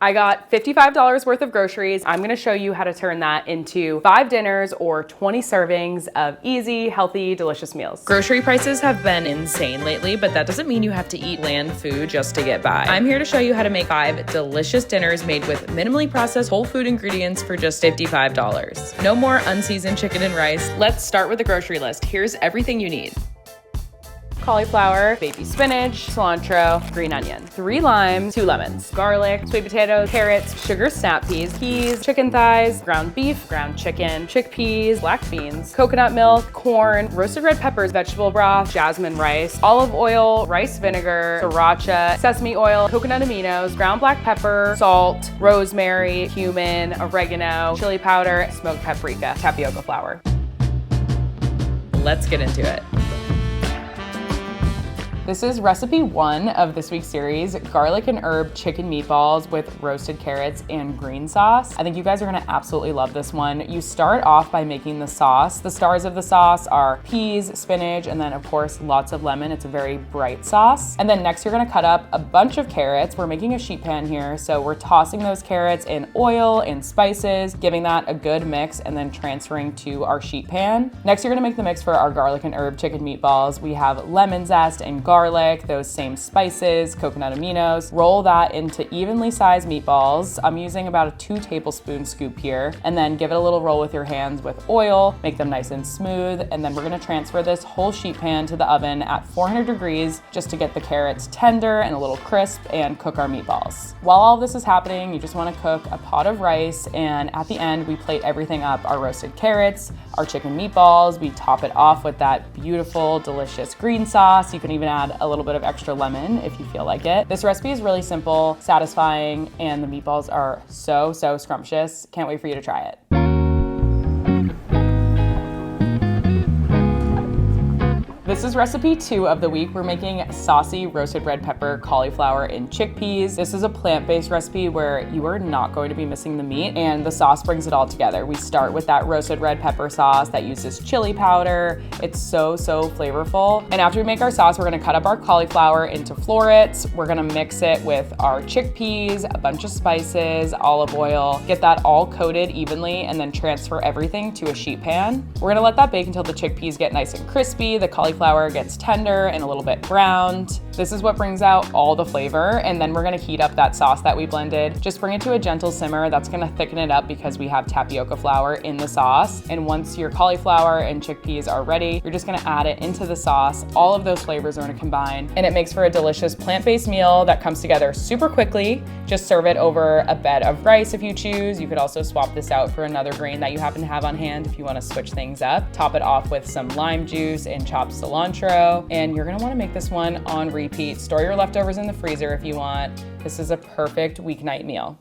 I got $55 worth of groceries. I'm gonna show you how to turn that into 5 dinners or 20 servings of easy, healthy, delicious meals. Grocery prices have been insane lately, but that doesn't mean you have to eat bland food just to get by. I'm here to show you how to make 5 delicious dinners made with minimally processed whole food ingredients for just $55. No more unseasoned chicken and rice. Let's start with the grocery list. Here's everything you need. Cauliflower, baby spinach, cilantro, green onion, 3 limes, 2 lemons, garlic, sweet potatoes, carrots, sugar snap peas, chicken thighs, ground beef, ground chicken, chickpeas, black beans, coconut milk, corn, roasted red peppers, vegetable broth, jasmine rice, olive oil, rice vinegar, sriracha, sesame oil, coconut aminos, ground black pepper, salt, rosemary, cumin, oregano, chili powder, smoked paprika, tapioca flour. Let's get into it. This is recipe 1 of this week's series, garlic and herb chicken meatballs with roasted carrots and green sauce. I think you guys are gonna absolutely love this one. You start off by making the sauce. The stars of the sauce are peas, spinach, and then of course lots of lemon. It's a very bright sauce. And then next you're gonna cut up a bunch of carrots. We're making a sheet pan here, so we're tossing those carrots in oil and spices, giving that a good mix, and then transferring to our sheet pan. Next you're gonna make the mix for our garlic and herb chicken meatballs. We have lemon zest and garlic, those same spices, coconut aminos. Roll that into evenly sized meatballs. I'm using about a 2 tablespoon scoop here, and then give it a little roll with your hands with oil, make them nice and smooth, and then we're gonna transfer this whole sheet pan to the oven at 400 degrees just to get the carrots tender and a little crisp and cook our meatballs. While all this is happening, you just wanna cook a pot of rice, and at the end, we plate everything up, our roasted carrots, our chicken meatballs. We top it off with that beautiful, delicious green sauce. You can even add a little bit of extra lemon if you feel like it. This recipe is really simple, satisfying, and the meatballs are so scrumptious. Can't wait for you to try it. This is recipe 2 of the week. We're making saucy roasted red pepper, cauliflower, and chickpeas. This is a plant-based recipe where you are not going to be missing the meat, and the sauce brings it all together. We start with that roasted red pepper sauce that uses chili powder. It's so flavorful. And after we make our sauce, we're gonna cut up our cauliflower into florets. We're gonna mix it with our chickpeas, a bunch of spices, olive oil, get that all coated evenly, and then transfer everything to a sheet pan. We're gonna let that bake until the chickpeas get nice and crispy, the cauliflower gets tender and a little bit browned. This is what brings out all the flavor, and then we're gonna heat up that sauce that we blended. Just bring it to a gentle simmer. That's gonna thicken it up because we have tapioca flour in the sauce. And once your cauliflower and chickpeas are ready, you're just gonna add it into the sauce. All of those flavors are gonna combine, and it makes for a delicious plant-based meal that comes together super quickly. Just serve it over a bed of rice if you choose. You could also swap this out for another grain that you happen to have on hand if you wanna switch things up. Top it off with some lime juice and chopped cilantro, and you're gonna wanna make this one on repeat. Store your leftovers in the freezer if you want. This is a perfect weeknight meal.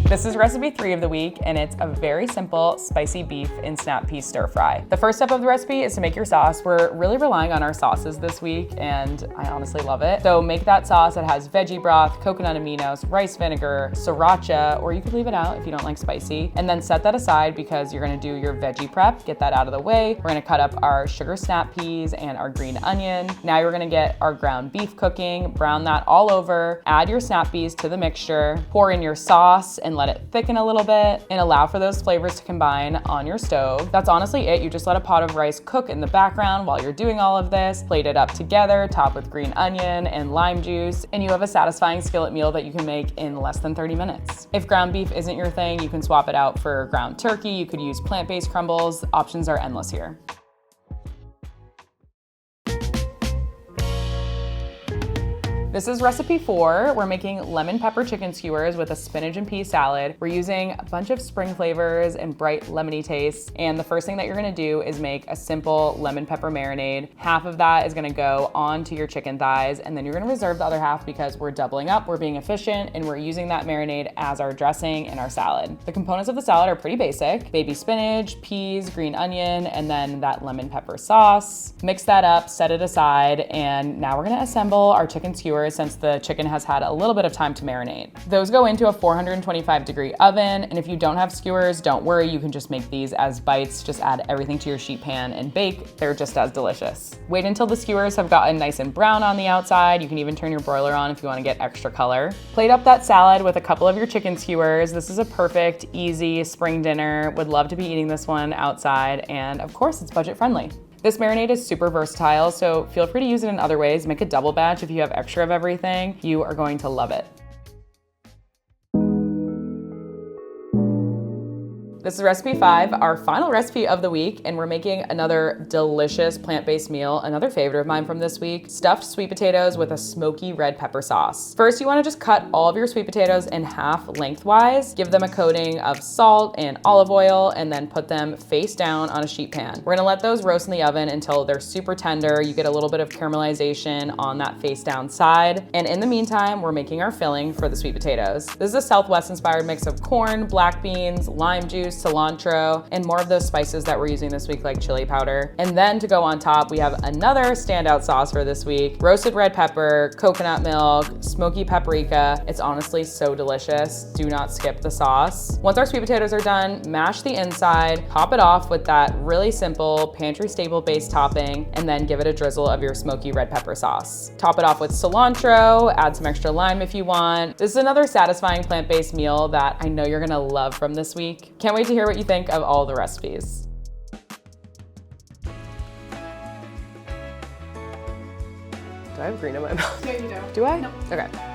This is recipe 3 of the week, and it's a very simple spicy beef and snap pea stir fry. The first step of the recipe is to make your sauce. We're really relying on our sauces this week, and I honestly love it. So make that sauce that has veggie broth, coconut aminos, rice vinegar, sriracha, or you could leave it out if you don't like spicy, and then set that aside because you're gonna do your veggie prep. Get that out of the way. We're gonna cut up our sugar snap peas and our green onion. Now you're gonna get our ground beef cooking, brown that all over, add your snap peas to the mixture, pour in your sauce, and let it thicken a little bit, and allow for those flavors to combine on your stove. That's honestly it. You just let a pot of rice cook in the background while you're doing all of this. Plate it up together, top with green onion and lime juice, and you have a satisfying skillet meal that you can make in less than 30 minutes. If ground beef isn't your thing, you can swap it out for ground turkey. You could use plant-based crumbles. Options are endless here. This is recipe 4. We're making lemon pepper chicken skewers with a spinach and pea salad. We're using a bunch of spring flavors and bright lemony tastes. And the first thing that you're gonna do is make a simple lemon pepper marinade. Half of that is gonna go onto your chicken thighs, and then you're gonna reserve the other half because we're doubling up, we're being efficient, and we're using that marinade as our dressing in our salad. The components of the salad are pretty basic: baby spinach, peas, green onion, and then that lemon pepper sauce. Mix that up, set it aside, and now we're gonna assemble our chicken skewers skewers since the chicken has had a little bit of time to marinate. Those go into a 425-degree oven, and if you don't have skewers, don't worry, you can just make these as bites. Just add everything to your sheet pan and bake. They're just as delicious. Wait until the skewers have gotten nice and brown on the outside. You can even turn your broiler on if you want to get extra color. Plate up that salad with a couple of your chicken skewers. This is a perfect, easy spring dinner. Would love to be eating this one outside, and of course, it's budget friendly. This marinade is super versatile, so feel free to use it in other ways. Make a double batch if you have extra of everything. You are going to love it. This is recipe 5, our final recipe of the week, and we're making another delicious plant-based meal, another favorite of mine from this week, stuffed sweet potatoes with a smoky red pepper sauce. First, you wanna just cut all of your sweet potatoes in half lengthwise, give them a coating of salt and olive oil, and then put them face down on a sheet pan. We're gonna let those roast in the oven until they're super tender. You get a little bit of caramelization on that face down side. And in the meantime, we're making our filling for the sweet potatoes. This is a Southwest-inspired mix of corn, black beans, lime juice, cilantro, and more of those spices that we're using this week, like chili powder. And then to go on top, we have another standout sauce for this week, roasted red pepper, coconut milk, smoky paprika. It's honestly so delicious. Do not skip the sauce. Once our sweet potatoes are done, mash the inside, top it off with that really simple pantry staple base topping, and then give it a drizzle of your smoky red pepper sauce. Top it off with cilantro, add some extra lime if you want. This is another satisfying plant-based meal that I know you're gonna love from this week. Can't wait to hear what you think of all the recipes. Do I have green in my mouth? No, you don't. Do I? No. Okay.